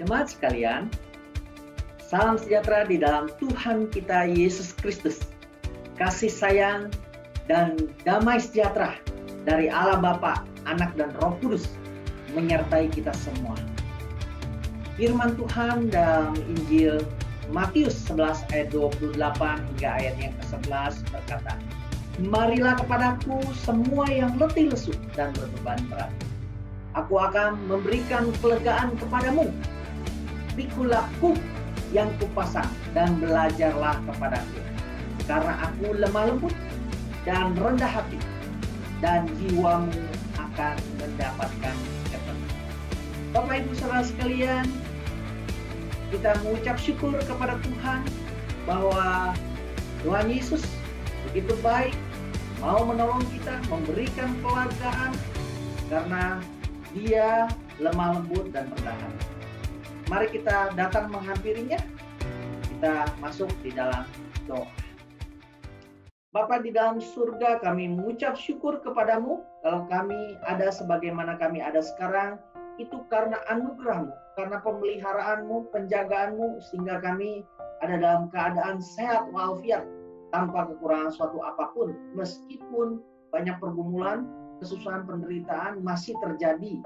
Jemaat sekalian, salam sejahtera di dalam Tuhan kita Yesus Kristus. Kasih sayang dan damai sejahtera dari Allah Bapa, Anak dan Roh Kudus menyertai kita semua. Firman Tuhan dalam Injil Matius 11 ayat 28 hingga ayat yang ke-11 berkata, "Marilah kepadaku semua yang letih lesu dan berbeban berat. Aku akan memberikan kelegaan kepadamu. Pikulah kuk yang kupasang dan belajarlah kepadaku. Karena aku lemah lembut dan rendah hati, dan jiwamu akan mendapatkan ketenangan." Bapak Ibu Saudara sekalian, kita mengucap syukur kepada Tuhan bahwa Tuhan Yesus begitu baik, mau menolong kita, memberikan kelegaan karena Dia lemah lembut dan rendah hati. Mari kita datang menghampirinya. Kita masuk di dalam doa. Bapa di dalam surga, kami mengucap syukur kepadamu kalau kami ada sebagaimana kami ada sekarang. Itu karena anugerah-Mu, karena pemeliharaanmu, penjagaanmu, sehingga kami ada dalam keadaan sehat walafiat, tanpa kekurangan suatu apapun. Meskipun banyak pergumulan, kesusahan, penderitaan masih terjadi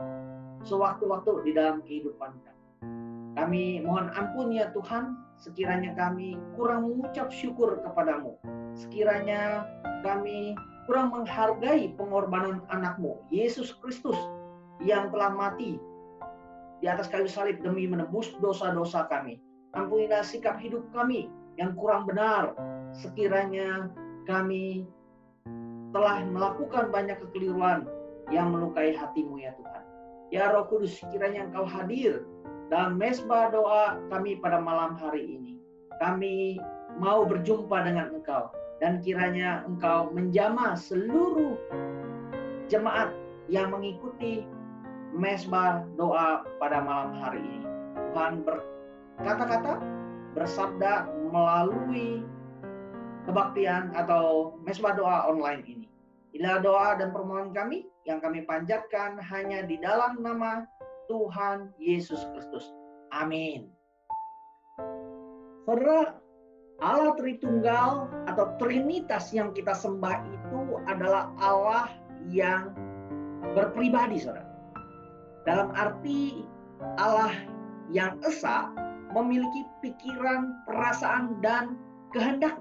sewaktu-waktu di dalam kehidupan kami. Kami mohon ampun ya Tuhan, sekiranya kami kurang mengucap syukur kepadamu. Sekiranya kami kurang menghargai pengorbanan anak-Mu, Yesus Kristus, yang telah mati di atas kayu salib demi menebus dosa-dosa kami. Ampunilah sikap hidup kami yang kurang benar. Sekiranya kami telah melakukan banyak kekeliruan yang melukai hati-Mu ya Tuhan. Ya Roh Kudus, kiranya Engkau hadir dalam mezbah doa kami pada malam hari ini. Kami mau berjumpa dengan Engkau, dan kiranya Engkau menjamah seluruh jemaat yang mengikuti mezbah doa pada malam hari ini. Tuhan berkata-kata, bersabda melalui kebaktian atau mezbah doa online ini. Inilah doa dan permohonan kami yang kami panjatkan hanya di dalam nama Tuhan Yesus Kristus. Amin. Saudara, Allah Tritunggal atau Trinitas yang kita sembah itu adalah Allah yang berpribadi, saudara. Dalam arti Allah yang esa memiliki pikiran, perasaan, dan kehendak,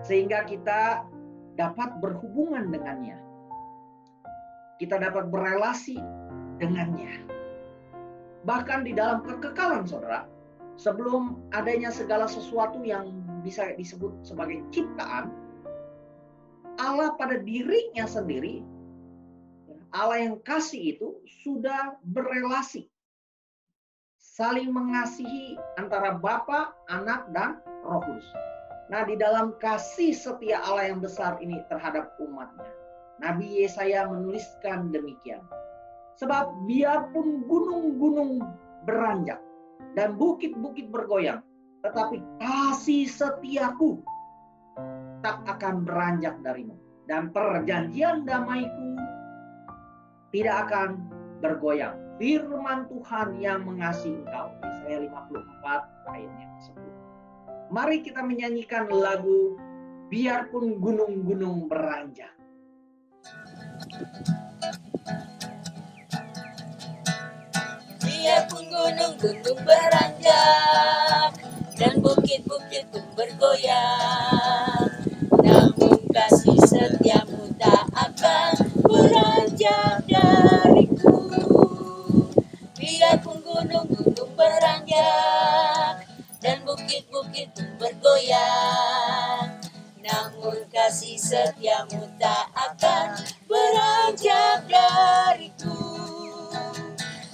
sehingga kita dapat berhubungan dengannya. Kita dapat berelasi dengannya. Bahkan di dalam kekekalan, saudara, sebelum adanya segala sesuatu yang bisa disebut sebagai ciptaan, Allah pada dirinya sendiri, Allah yang kasih itu sudah berelasi, saling mengasihi antara Bapa, Anak, dan Roh Kudus. Nah, di dalam kasih setia Allah yang besar ini terhadap umatnya, Nabi Yesaya menuliskan demikian. Sebab biarpun gunung-gunung beranjak dan bukit-bukit bergoyang, tetapi kasih setiaku tak akan beranjak darimu, dan perjanjian damaiku tidak akan bergoyang. Firman Tuhan yang mengasihi engkau. Yesaya 54 ayatnya 10. Mari kita menyanyikan lagu Biarpun Gunung-Gunung Beranjak. Biarpun gunung-gunung beranjak dan bukit-bukit pun bergoyang, namun kasih setiamu tak akan beranjak dariku. Biarpun gunung-gunung beranjak dan bukit-bukit pun bergoyang, namun kasih setiamu tak akan beranjak dariku.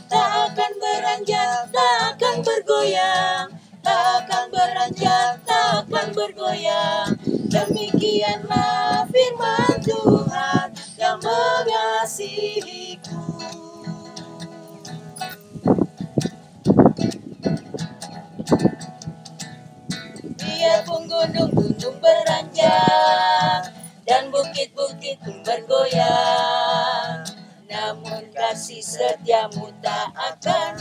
Tak akan beranjak, tak akan bergoyang, tak akan beranjak, tak akan bergoyang. Demikianlah firman Tuhan yang mengasihiku. Biarpun gunung-gunung beranjak dan bukit-bukit pun bergoyang, namun kasih setiamu tak akan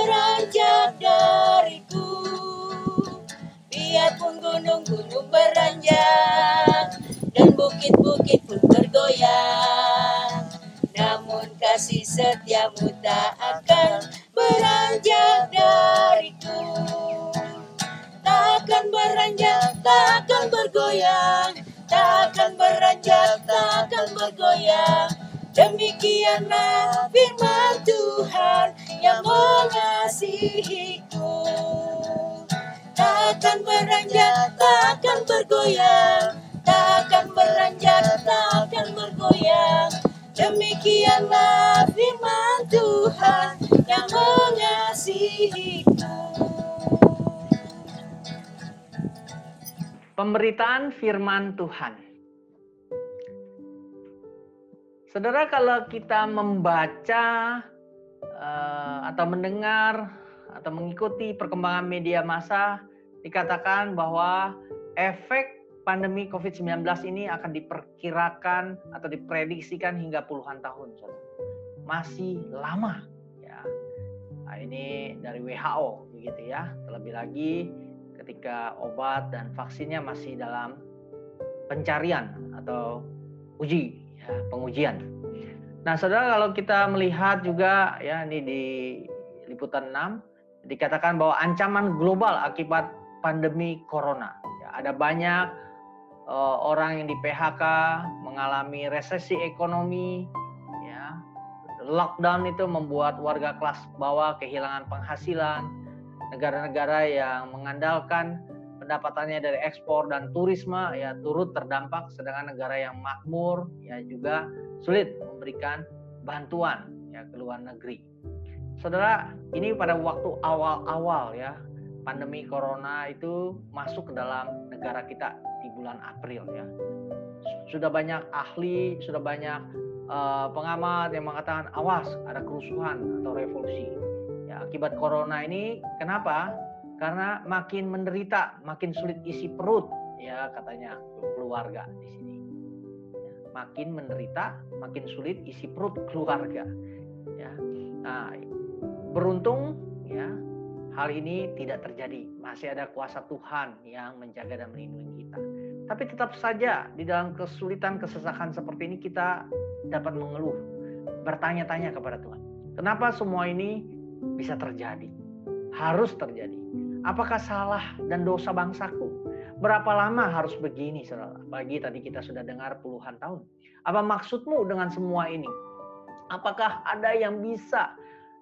beranjak dariku. Biarpun gunung-gunung beranjak dan bukit-bukit pun bergoyang, namun kasih setiamu tak akan beranjak dariku. Takkan beranjak, takkan bergoyang, takkan beranjak, takkan bergoyang. Demikianlah firman Tuhan yang mengasihiku. Takkan beranjak, takkan bergoyang, takkan beranjak, takkan bergoyang. Demikianlah firman Tuhan yang mengasihiku. Pemberitaan firman Tuhan. Saudara, kalau kita membaca atau mendengar atau mengikuti perkembangan media massa, dikatakan bahwa efek pandemi COVID-19 ini akan diperkirakan atau diprediksikan hingga puluhan tahun. Masih lama ya. Nah, ini dari WHO begitu ya. Terlebih lagi ketika obat dan vaksinnya masih dalam pencarian atau pengujian. Nah, saudara, kalau kita melihat juga ya, ini di liputan 6 dikatakan bahwa ancaman global akibat pandemi corona. Ya, ada banyak orang yang di PHK, mengalami resesi ekonomi, ya. Lockdown itu membuat warga kelas bawah kehilangan penghasilan. Negara-negara yang mengandalkan pendapatannya dari ekspor dan turisme ya turut terdampak, sedangkan negara yang makmur ya juga sulit memberikan bantuan ya ke luar negeri. Saudara, ini pada waktu awal-awal ya pandemi corona itu masuk ke dalam negara kita di bulan April ya. Sudah banyak ahli, sudah banyak pengamat yang mengatakan awas ada kerusuhan atau revolusi. Ya, akibat corona ini, kenapa? Karena makin menderita, makin sulit isi perut, ya katanya keluarga di sini. Ya, makin menderita, makin sulit isi perut keluarga. Ya, nah, beruntung, ya hal ini tidak terjadi. Masih ada kuasa Tuhan yang menjaga dan melindungi kita. Tapi tetap saja di dalam kesulitan, kesesakan seperti ini kita dapat mengeluh, bertanya-tanya kepada Tuhan. Kenapa semua ini bisa terjadi? Harus terjadi. Apakah salah dan dosa bangsaku? Berapa lama harus begini, saudara? Apalagi tadi kita sudah dengar puluhan tahun. Apa maksudmu dengan semua ini? Apakah ada yang bisa?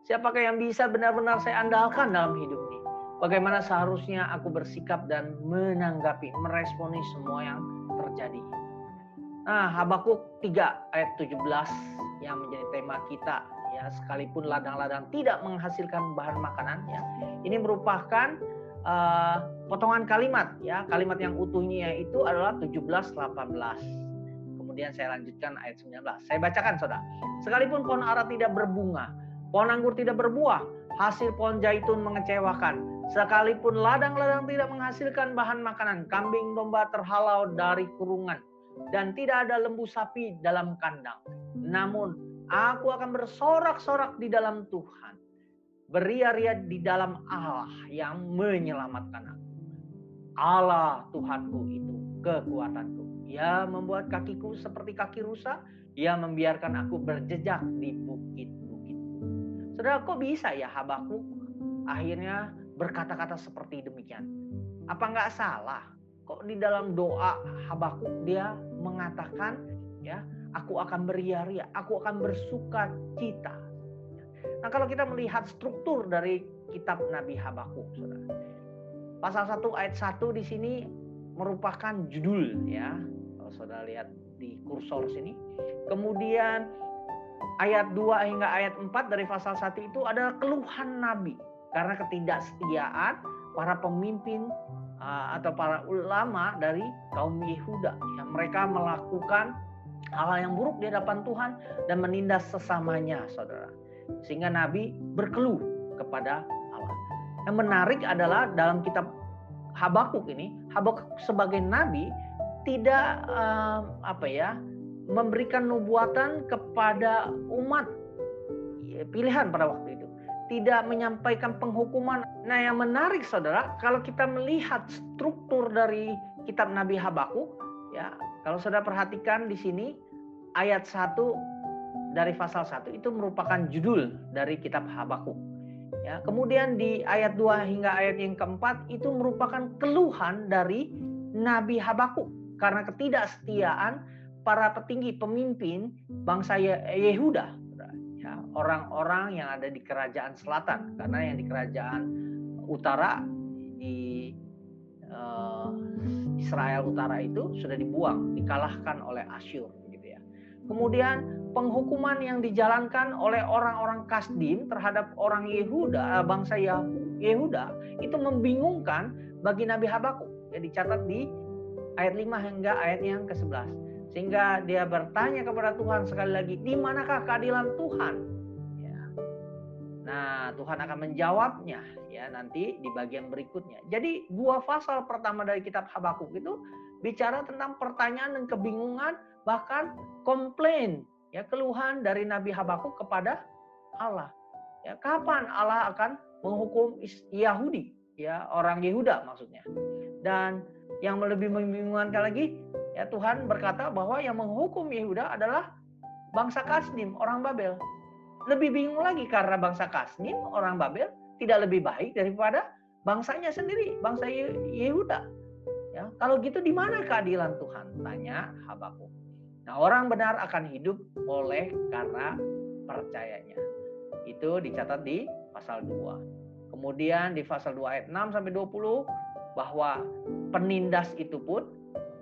Siapakah yang bisa benar-benar saya andalkan dalam hidup ini? Bagaimana seharusnya aku bersikap dan menanggapi, meresponi semua yang terjadi? Nah, Habakuk 3 ayat 17 yang menjadi tema kita. Ya, sekalipun ladang-ladang tidak menghasilkan bahan makanan, ya, ini merupakan potongan kalimat, ya, kalimat yang utuhnya itu adalah 17-18. Kemudian saya lanjutkan ayat 19. Saya bacakan, saudara. Sekalipun pohon ara tidak berbunga, pohon anggur tidak berbuah, hasil pohon zaitun mengecewakan. Sekalipun ladang-ladang tidak menghasilkan bahan makanan, kambing domba terhalau dari kurungan, dan tidak ada lembu sapi dalam kandang. Namun aku akan bersorak-sorak di dalam Tuhan, beria-ria di dalam Allah yang menyelamatkan aku. Allah Tuhanku itu kekuatanku. Ia membuat kakiku seperti kaki rusa. Ia membiarkan aku berjejak di bukit-bukit. Saudara, kok bisa ya Habakuk akhirnya berkata-kata seperti demikian? Apa nggak salah? Kok di dalam doa Habakuk dia mengatakan, ya, aku akan beria-ria, aku akan bersuka cita. Nah, kalau kita melihat struktur dari kitab Nabi Habakuk, saudara. Pasal 1 ayat 1 di sini merupakan judul, ya. Kalau saudara lihat di kursor sini. Kemudian ayat 2 hingga ayat 4 dari pasal 1 itu adalah keluhan Nabi karena ketidaksetiaan para pemimpin atau para ulama dari kaum Yehuda. Ya, mereka melakukan hal yang buruk di hadapan Tuhan dan menindas sesamanya, saudara. Sehingga Nabi berkeluh kepada Allah. Yang menarik adalah dalam kitab Habakuk ini, Habakuk sebagai nabi tidak memberikan nubuatan kepada umat pilihan pada waktu itu. tidak menyampaikan penghukuman. Nah, yang menarik saudara, kalau kita melihat struktur dari kitab Nabi Habakuk, ya, kalau saudara perhatikan di sini ayat 1 dari pasal 1 itu merupakan judul dari kitab Habakuk. Ya, kemudian di ayat 2 hingga ayat yang keempat itu merupakan keluhan dari Nabi Habakuk karena ketidaksetiaan para petinggi pemimpin bangsa Yehuda, ya, orang-orang yang ada di kerajaan selatan, karena yang di kerajaan utara di Israel utara itu sudah dibuang, dikalahkan oleh Asyur, gitu ya. Kemudian penghukuman yang dijalankan oleh orang-orang Kasdim terhadap orang Yehuda, bangsa Yehuda, itu membingungkan bagi Nabi Habakuk. Ya, dicatat di ayat 5 hingga ayat yang ke-11. Sehingga dia bertanya kepada Tuhan sekali lagi, di manakah keadilan Tuhan? Ya. Nah, Tuhan akan menjawabnya ya nanti di bagian berikutnya. Jadi 2 pasal pertama dari kitab Habakuk itu bicara tentang pertanyaan dan kebingungan, bahkan komplain, ya, keluhan dari Nabi Habakuk kepada Allah. Ya, kapan Allah akan menghukum Yahudi, ya, orang Yehuda maksudnya. Dan yang lebih membingungkan lagi, ya, Tuhan berkata bahwa yang menghukum Yehuda adalah bangsa Kasdim, orang Babel. Lebih bingung lagi karena bangsa Kasdim, orang Babel, tidak lebih baik daripada bangsanya sendiri, bangsa Yehuda. Ya, kalau gitu di mana keadilan Tuhan? Tanya Habakuk. Nah, orang benar akan hidup oleh karena percayanya. Itu dicatat di pasal 2. Kemudian di pasal 2 ayat 6 sampai 20 bahwa penindas itu pun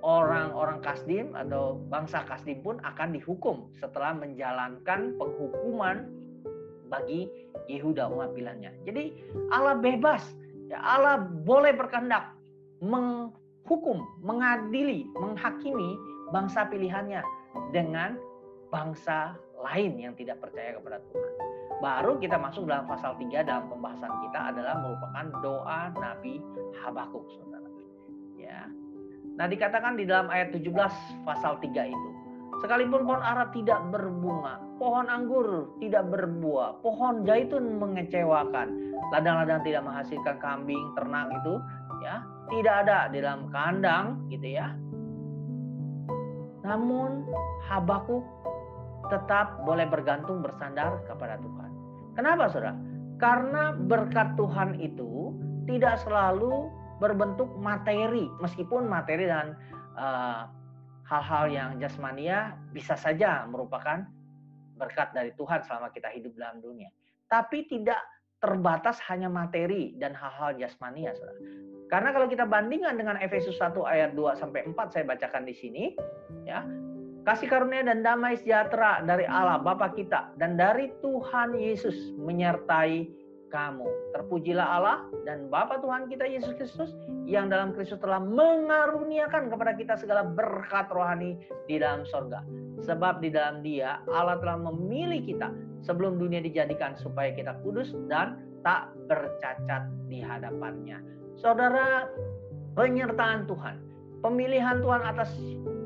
orang-orang Kasdim atau bangsa Kasdim pun akan dihukum setelah menjalankan penghukuman bagi Yehuda umat pilihannya. Jadi Allah bebas, ya, Allah boleh berkehendak menghukum, mengadili, menghakimi bangsa pilihannya dengan bangsa lain yang tidak percaya kepada Tuhan. Baru kita masuk dalam pasal 3 dalam pembahasan kita adalah merupakan doa Nabi Habakuk, saudara. Ya. Nah, dikatakan di dalam ayat 17 pasal 3 itu, sekalipun pohon ara tidak berbunga, pohon anggur tidak berbuah, pohon zaitun mengecewakan, ladang-ladang tidak menghasilkan kambing, ternak itu, ya, tidak ada di dalam kandang, gitu ya. Namun Habakuk tetap boleh bergantung bersandar kepada Tuhan. Kenapa, saudara? Karena berkat Tuhan itu tidak selalu berbentuk materi, meskipun materi dan hal-hal yang jasmania bisa saja merupakan berkat dari Tuhan selama kita hidup dalam dunia. Tapi tidak terbatas hanya materi dan hal-hal jasmania, saudara. Karena kalau kita bandingkan dengan Efesus 1 ayat 2 sampai 4 saya bacakan di sini, ya. Kasih karunia dan damai sejahtera dari Allah Bapa kita dan dari Tuhan Yesus menyertai kamu. Terpujilah Allah dan Bapa Tuhan kita Yesus Kristus yang dalam Kristus telah mengaruniakan kepada kita segala berkat rohani di dalam sorga. Sebab di dalam Dia Allah telah memilih kita sebelum dunia dijadikan supaya kita kudus dan tak bercacat di hadapannya. Saudara, penyertaan Tuhan, pemilihan Tuhan atas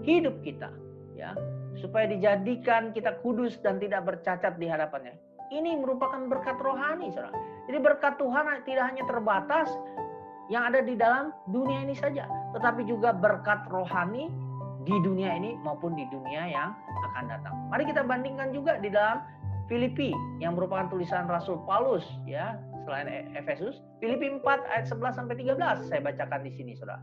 hidup kita, ya, supaya dijadikan kita kudus dan tidak bercacat di hadapannya. Ini merupakan berkat rohani, saudara. Jadi berkat Tuhan tidak hanya terbatas yang ada di dalam dunia ini saja, tetapi juga berkat rohani di dunia ini maupun di dunia yang akan datang. Mari kita bandingkan juga di dalam Filipi yang merupakan tulisan Rasul Paulus, ya, selain Efesus. Filipi 4 ayat 11 sampai 13 saya bacakan di sini, saudara.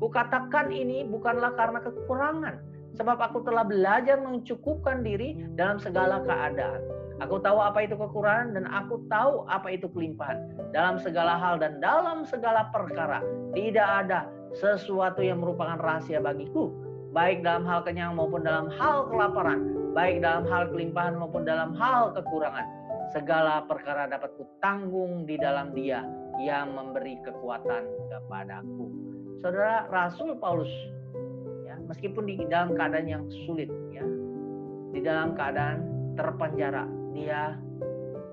Kukatakan ini bukanlah karena kekurangan, sebab aku telah belajar mencukupkan diri dalam segala keadaan. Aku tahu apa itu kekurangan dan aku tahu apa itu kelimpahan. Dalam segala hal dan dalam segala perkara tidak ada sesuatu yang merupakan rahasia bagiku, baik dalam hal kenyang maupun dalam hal kelaparan, baik dalam hal kelimpahan maupun dalam hal kekurangan. Segala perkara dapat kutanggung di dalam Dia yang memberi kekuatan kepadaku. Saudara, Rasul Paulus, ya, meskipun di dalam keadaan yang sulit, ya, di dalam keadaan terpenjara, dia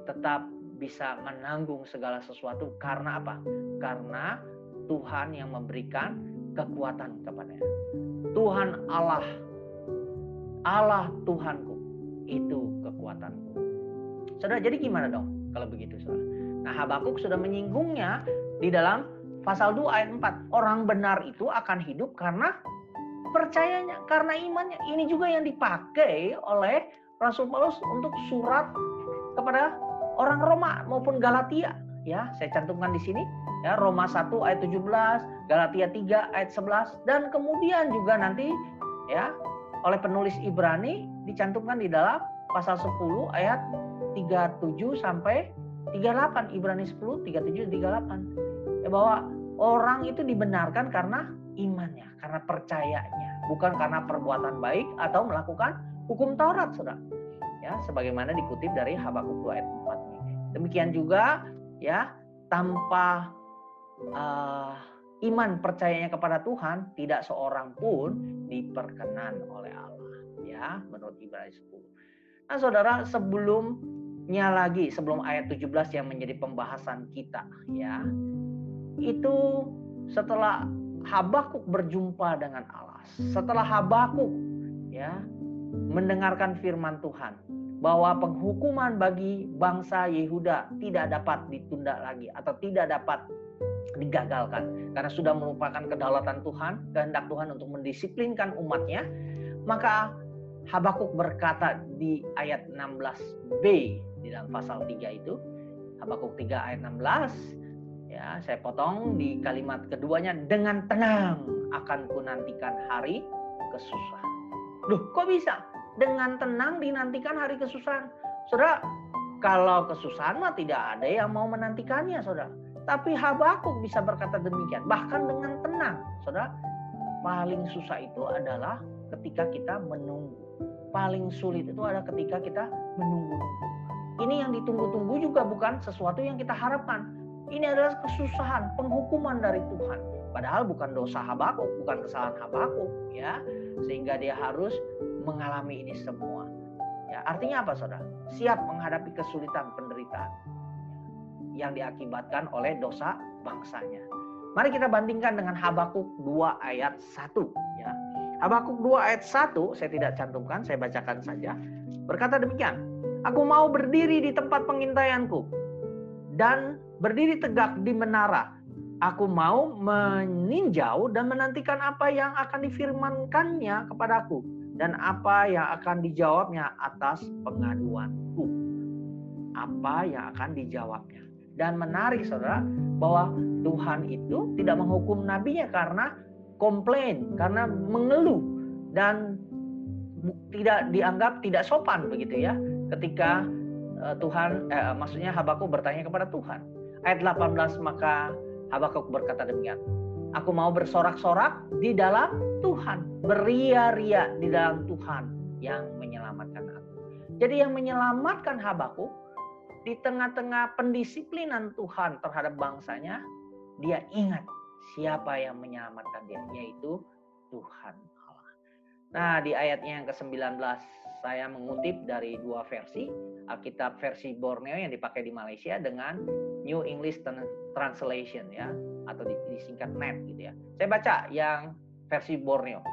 tetap bisa menanggung segala sesuatu. Karena apa? Karena Tuhan yang memberikan kekuatan kepadanya. Tuhan Allah, Allah Tuhanku, itu kekuatanku. Saudara, jadi gimana dong? kalau begitu, saudara. Nah, Habakuk sudah menyinggungnya di dalam pasal 2 ayat 4. Orang benar itu akan hidup karena percayanya, karena imannya. Ini juga yang dipakai oleh Rasul Paulus untuk surat kepada orang Roma maupun Galatia. Ya, saya cantumkan di sini. Ya, Roma 1 ayat 17, Galatia 3 ayat 11, dan kemudian juga nanti ya oleh penulis Ibrani dicantumkan di dalam pasal 10 ayat 37 sampai 38. Ibrani 10, 37, 38. Ya, bahwa orang itu dibenarkan karena imannya, karena percayanya, bukan karena perbuatan baik atau melakukan hukum Taurat, saudara. Ya, sebagaimana dikutip dari Habakuk 2 ayat 4 ini. Demikian juga ya, tanpa iman percayanya kepada Tuhan, tidak seorang pun diperkenan oleh Allah. Ya, menurut Ibrani 10. Nah, saudara, sebelum ayat 17 yang menjadi pembahasan kita, ya, itu setelah Habakuk berjumpa dengan Allah, setelah Habakuk ya mendengarkan firman Tuhan bahwa penghukuman bagi bangsa Yehuda tidak dapat ditunda lagi atau tidak dapat digagalkan karena sudah merupakan kedaulatan Tuhan, kehendak Tuhan untuk mendisiplinkan umatnya, maka Habakuk berkata di ayat 16b di dalam pasal 3 itu, Habakuk 3 ayat 16, ya, saya potong di kalimat keduanya, dengan tenang akan kunantikan hari kesusahan. Loh, kok bisa? Dengan tenang dinantikan hari kesusahan. Saudara, kalau kesusahan mah tidak ada yang mau menantikannya, saudara. Tapi Habakuk bisa berkata demikian, bahkan dengan tenang. Saudara, paling susah itu adalah ketika kita menunggu. Paling sulit itu adalah ketika kita menunggu. Ini yang ditunggu-tunggu juga bukan sesuatu yang kita harapkan. Ini adalah kesusahan, penghukuman dari Tuhan. Padahal bukan dosa Habakuk, bukan kesalahan Habakuk, ya. Sehingga dia harus mengalami ini semua. Ya, artinya apa, saudara? Siap menghadapi kesulitan, penderitaan yang diakibatkan oleh dosa bangsanya. Mari kita bandingkan dengan Habakuk 2 ayat 1, ya. Habakuk 2 ayat 1 saya tidak cantumkan, saya bacakan saja. Berkata demikian, aku mau berdiri di tempat pengintaianku dan berdiri tegak di menara. Aku mau meninjau dan menantikan apa yang akan difirmankannya kepadaku dan apa yang akan dijawabnya atas pengaduanku. Apa yang akan dijawabnya. Dan menarik, saudara, bahwa Tuhan itu tidak menghukum nabinya karena komplain, karena mengeluh dan tidak dianggap tidak sopan begitu ya. Ketika maksudnya Habakuk bertanya kepada Tuhan. Ayat 18, maka Habakuk berkata demikian. Aku mau bersorak-sorak di dalam Tuhan, beria-ria di dalam Tuhan yang menyelamatkan aku. Jadi yang menyelamatkan Habakuk di tengah-tengah pendisiplinan Tuhan terhadap bangsanya, dia ingat siapa yang menyelamatkan dia, yaitu Tuhan Allah. Nah, di ayatnya yang ke-19 saya mengutip dari dua versi, Alkitab versi Borneo yang dipakai di Malaysia dengan New English Translation, ya, atau disingkat NET gitu ya. Saya baca yang versi Borneo.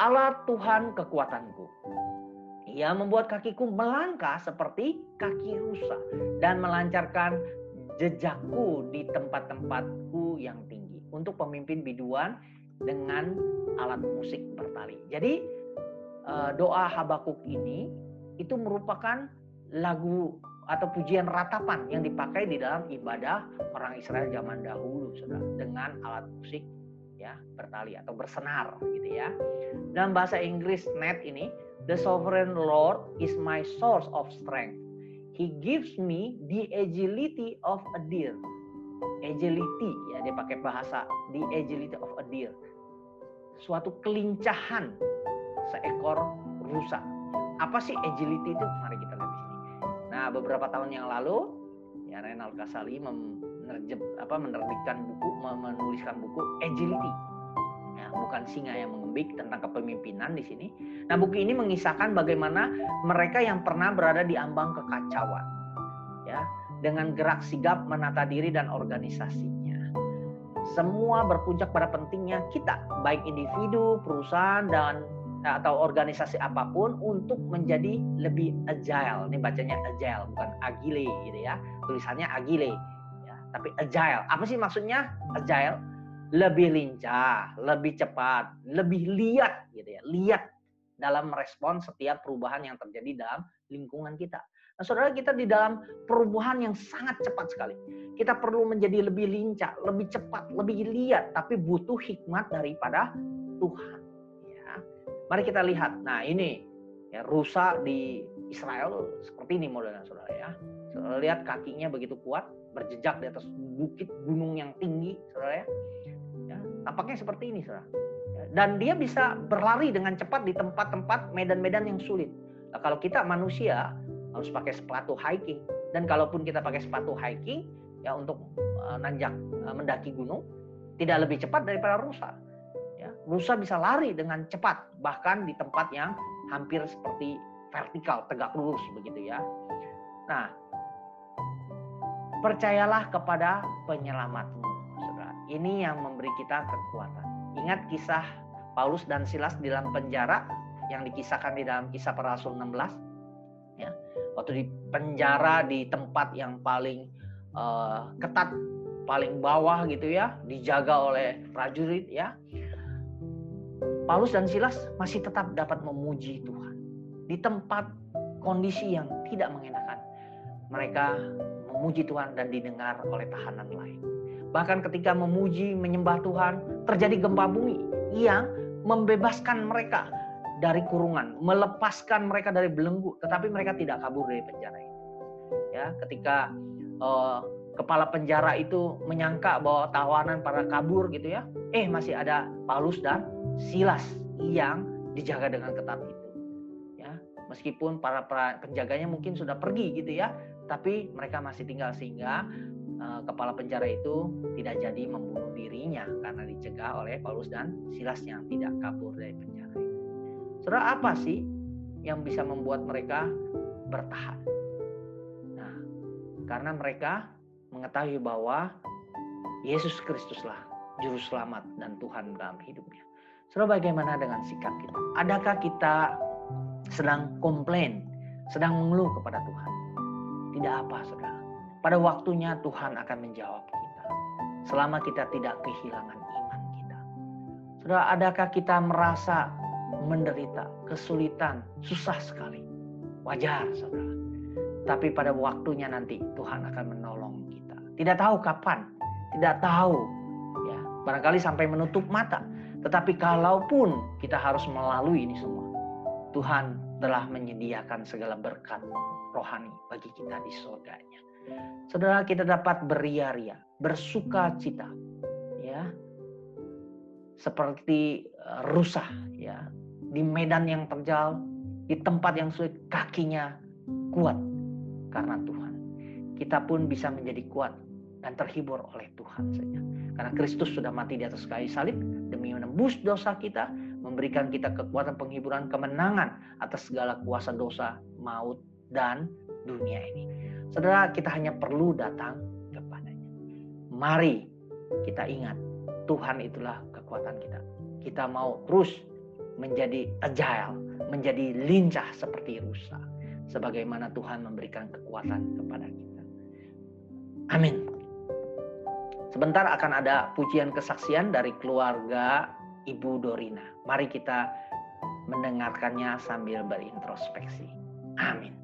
Allah Tuhan kekuatanku, Ia membuat kakiku melangkah seperti kaki rusa dan melancarkan jejakku di tempat-tempatku yang tinggi untuk pemimpin biduan dengan alat musik bertali. Jadi doa Habakuk ini itu merupakan lagu atau pujian ratapan yang dipakai di dalam ibadah orang Israel zaman dahulu, saudara, dengan alat musik ya bertali atau bersenar gitu ya. Dalam bahasa Inggris NET ini, the sovereign Lord is my source of strength. He gives me the agility of a deer. Agility, ya, dia pakai bahasa the agility of a deer. Suatu kelincahan seekor rusa. Apa sih agility itu? Mari kita lihat di sini. Nah, beberapa tahun yang lalu, ya, Renal Kasali menerbitkan buku, menuliskan buku Agility. Ya, bukan singa yang mengembik, tentang kepemimpinan di sini. Nah, buku ini mengisahkan bagaimana mereka yang pernah berada di ambang kekacauan, ya, dengan gerak sigap menata diri dan organisasinya. Semua berpuncak pada pentingnya kita, baik individu, perusahaan, dan atau organisasi apapun untuk menjadi lebih agile. Ini bacanya agile, bukan agile gitu ya. Tulisannya agile ya, tapi agile. Apa sih maksudnya agile? Lebih lincah, lebih cepat, lebih liat gitu ya. Liat dalam merespon setiap perubahan yang terjadi dalam lingkungan kita. Nah, saudara, kita di dalam perubahan yang sangat cepat sekali. Kita perlu menjadi lebih lincah, lebih cepat, lebih liat, tapi butuh hikmat daripada Tuhan. Ya. Mari kita lihat. Nah, ini ya, rusa di Israel seperti ini modelnya, saudara ya. Saudara lihat kakinya begitu kuat, berjejak di atas bukit gunung yang tinggi, saudara ya. Tampaknya seperti ini, saudara. Dan dia bisa berlari dengan cepat di tempat-tempat medan-medan yang sulit. Nah, kalau kita manusia harus pakai sepatu hiking. Dan kalaupun kita pakai sepatu hiking ya untuk nanjak mendaki gunung, tidak lebih cepat daripada rusa. Ya, rusa bisa lari dengan cepat bahkan di tempat yang hampir seperti vertikal, tegak lurus begitu ya. Nah, percayalah kepada penyelamatmu. Ini yang memberi kita kekuatan. Ingat kisah Paulus dan Silas di dalam penjara yang dikisahkan di dalam Kisah Para Rasul 16. Ya, waktu di penjara di tempat yang paling ketat, paling bawah gitu ya, dijaga oleh prajurit ya. Paulus dan Silas masih tetap dapat memuji Tuhan di tempat kondisi yang tidak mengenakan. Mereka memuji Tuhan dan didengar oleh tahanan lain. Bahkan ketika memuji, menyembah Tuhan, terjadi gempa bumi yang membebaskan mereka dari kurungan, melepaskan mereka dari belenggu, tetapi mereka tidak kabur dari penjara itu. Ya, ketika kepala penjara itu menyangka bahwa tawanan pada kabur gitu ya, masih ada Paulus dan Silas yang dijaga dengan ketat itu. Ya, meskipun para penjaganya mungkin sudah pergi gitu ya, tapi mereka masih tinggal sehingga kepala penjara itu tidak jadi membunuh dirinya karena dicegah oleh Paulus dan Silas yang tidak kabur dari penjara itu. Saudara, apa sih yang bisa membuat mereka bertahan? Nah, karena mereka mengetahui bahwa Yesus Kristuslah Juru Selamat dan Tuhan dalam hidupnya. Saudara, bagaimana dengan sikap kita? Adakah kita sedang komplain, sedang mengeluh kepada Tuhan? Tidak apa, saudara. Pada waktunya Tuhan akan menjawab kita. Selama kita tidak kehilangan iman kita. Saudara, adakah kita merasa menderita, kesulitan, susah sekali? Wajar, saudara. Tapi pada waktunya nanti Tuhan akan menolong kita. Tidak tahu kapan, tidak tahu. Ya, barangkali sampai menutup mata. Tetapi kalaupun kita harus melalui ini semua, Tuhan telah menyediakan segala berkat rohani bagi kita di surganya. Saudara, kita dapat beria-ria, bersuka cita, ya, seperti rusa, ya, di medan yang terjal, di tempat yang sulit, kakinya kuat karena Tuhan. Kita pun bisa menjadi kuat dan terhibur oleh Tuhan saja, karena Kristus sudah mati di atas kayu salib demi menembus dosa kita, memberikan kita kekuatan, penghiburan, kemenangan atas segala kuasa dosa, maut, dan dunia ini. Saudara, kita hanya perlu datang kepadanya. Mari kita ingat, Tuhan itulah kekuatan kita. Kita mau terus menjadi agile, menjadi lincah seperti rusa, sebagaimana Tuhan memberikan kekuatan kepada kita. Amin. Sebentar akan ada pujian kesaksian dari keluarga Ibu Dorina. Mari kita mendengarkannya sambil berintrospeksi. Amin.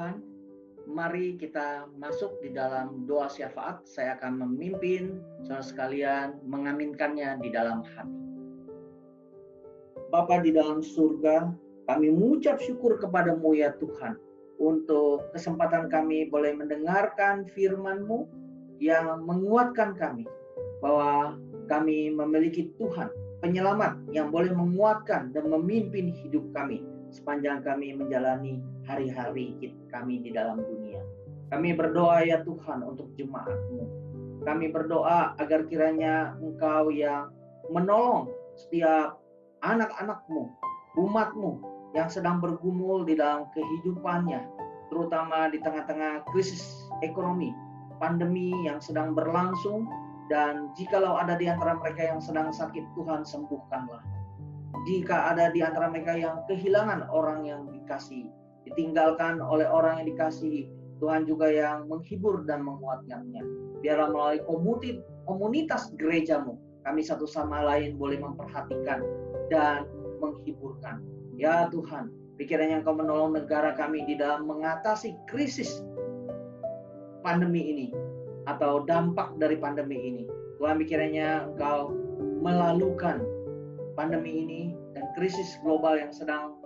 Tuhan, mari kita masuk di dalam doa syafaat. Saya akan memimpin saudara sekalian mengaminkannya di dalam hati. Bapa di dalam surga, kami mengucap syukur kepadamu ya Tuhan, untuk kesempatan kami boleh mendengarkan firman-Mu yang menguatkan kami, bahwa kami memiliki Tuhan, penyelamat yang boleh menguatkan dan memimpin hidup kami sepanjang kami menjalani hari-hari kami di dalam dunia. Kami berdoa ya Tuhan untuk jemaat-Mu. Kami berdoa agar kiranya Engkau yang menolong setiap anak-anak-Mu, umat-Mu yang sedang bergumul di dalam kehidupannya, terutama di tengah-tengah krisis ekonomi, pandemi yang sedang berlangsung, dan jikalau ada di antara mereka yang sedang sakit, Tuhan sembuhkanlah. Jika ada di antara mereka yang kehilangan orang yang dikasihi, ditinggalkan oleh orang yang dikasihi, Tuhan juga yang menghibur dan menguatkannya. Biarlah melalui komunitas gereja-Mu, kami satu sama lain boleh memperhatikan dan menghiburkan. Ya Tuhan, kiranya Engkau menolong negara kami di dalam mengatasi krisis pandemi ini atau dampak dari pandemi ini. Tuhan, kiranya Engkau melalukan pandemi ini dan krisis global yang sedang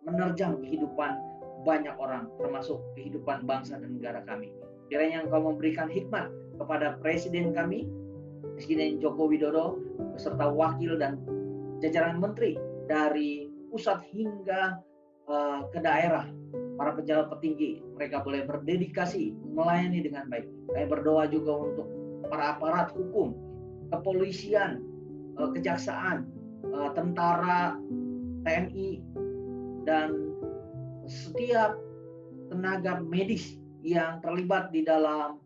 menerjang kehidupan banyak orang, termasuk kehidupan bangsa dan negara kami. Kiranya Engkau memberikan hikmat kepada Presiden kami, Presiden Joko Widodo, beserta wakil dan jajaran menteri dari pusat hingga ke daerah, para pejabat petinggi, mereka boleh berdedikasi melayani dengan baik. Kami berdoa juga untuk para aparat hukum, kepolisian, kejaksaan, tentara, TNI, dan setiap tenaga medis yang terlibat di dalam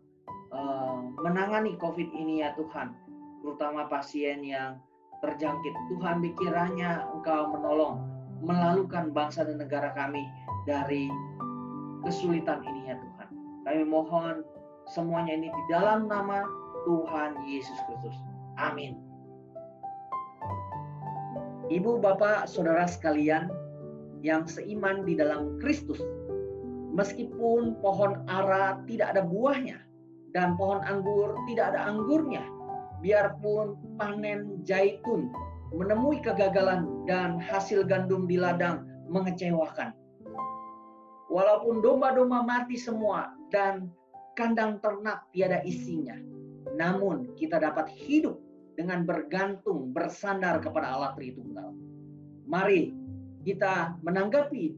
menangani COVID ini ya Tuhan, terutama pasien yang terjangkit. Tuhan, kiranya Engkau menolong, melalukan bangsa dan negara kami dari kesulitan ini ya Tuhan. Kami mohon semuanya ini di dalam nama Tuhan Yesus Kristus. Amin. Ibu, bapak, saudara sekalian yang seiman di dalam Kristus, meskipun pohon ara tidak ada buahnya dan pohon anggur tidak ada anggurnya, biarpun panen zaitun menemui kegagalan dan hasil gandum di ladang mengecewakan, walaupun domba-domba mati semua dan kandang ternak tiada isinya, namun kita dapat hidup dengan bergantung, bersandar kepada Allah Tritunggal. Mari kita menanggapi,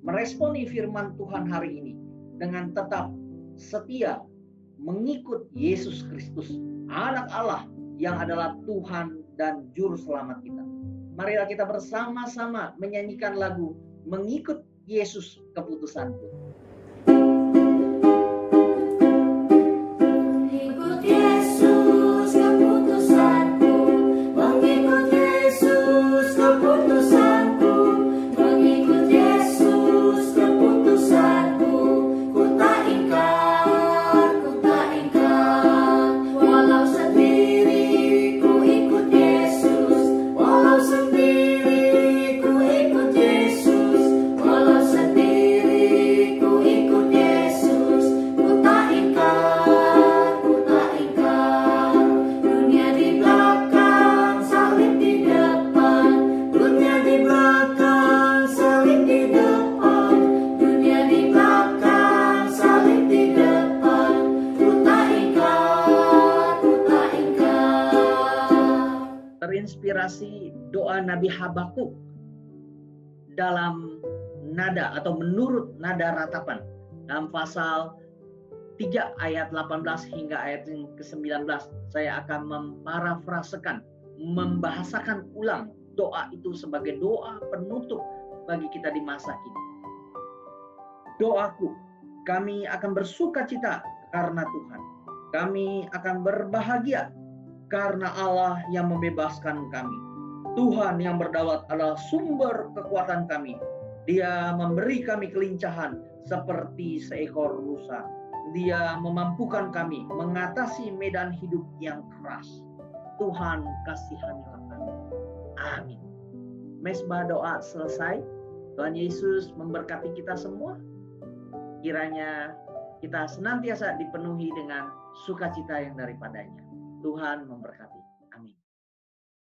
meresponi firman Tuhan hari ini dengan tetap setia mengikut Yesus Kristus, Anak Allah yang adalah Tuhan dan Juru Selamat kita. Marilah kita bersama-sama menyanyikan lagu Mengikut Yesus Keputusanku. Ikut Yesus keputusanku, mengikut Yesus keputusanku, mengikut Yesus keputusanku, ku tak ingkar, walau sendiri ku ikut Yesus, walau sendiri ku ikut Yesus, walau sendiri ku ikut Yesus, ku tak ingkar, dunia di belakang, salib di depan, dunia di belakang, salib di depan, dunia di belakang, salib di depan, ku tak ingkar. Terinspirasi doa Nabi Habakuk dalam nada atau menurut nada ratapan dalam pasal 3 ayat 18 hingga ayat ke-19, saya akan memparafrasekan, membahasakan ulang doa itu sebagai doa penutup bagi kita di masa kini. Doaku, kami akan bersukacita karena Tuhan. Kami akan berbahagia karena Allah yang membebaskan kami. Tuhan yang berdaulat adalah sumber kekuatan kami. Dia memberi kami kelincahan seperti seekor rusa. Dia memampukan kami mengatasi medan hidup yang keras. Tuhan kasihanilah kami. Amin. Mesbah doa selesai. Tuhan Yesus memberkati kita semua. Kiranya kita senantiasa dipenuhi dengan sukacita yang daripadanya. Tuhan memberkati.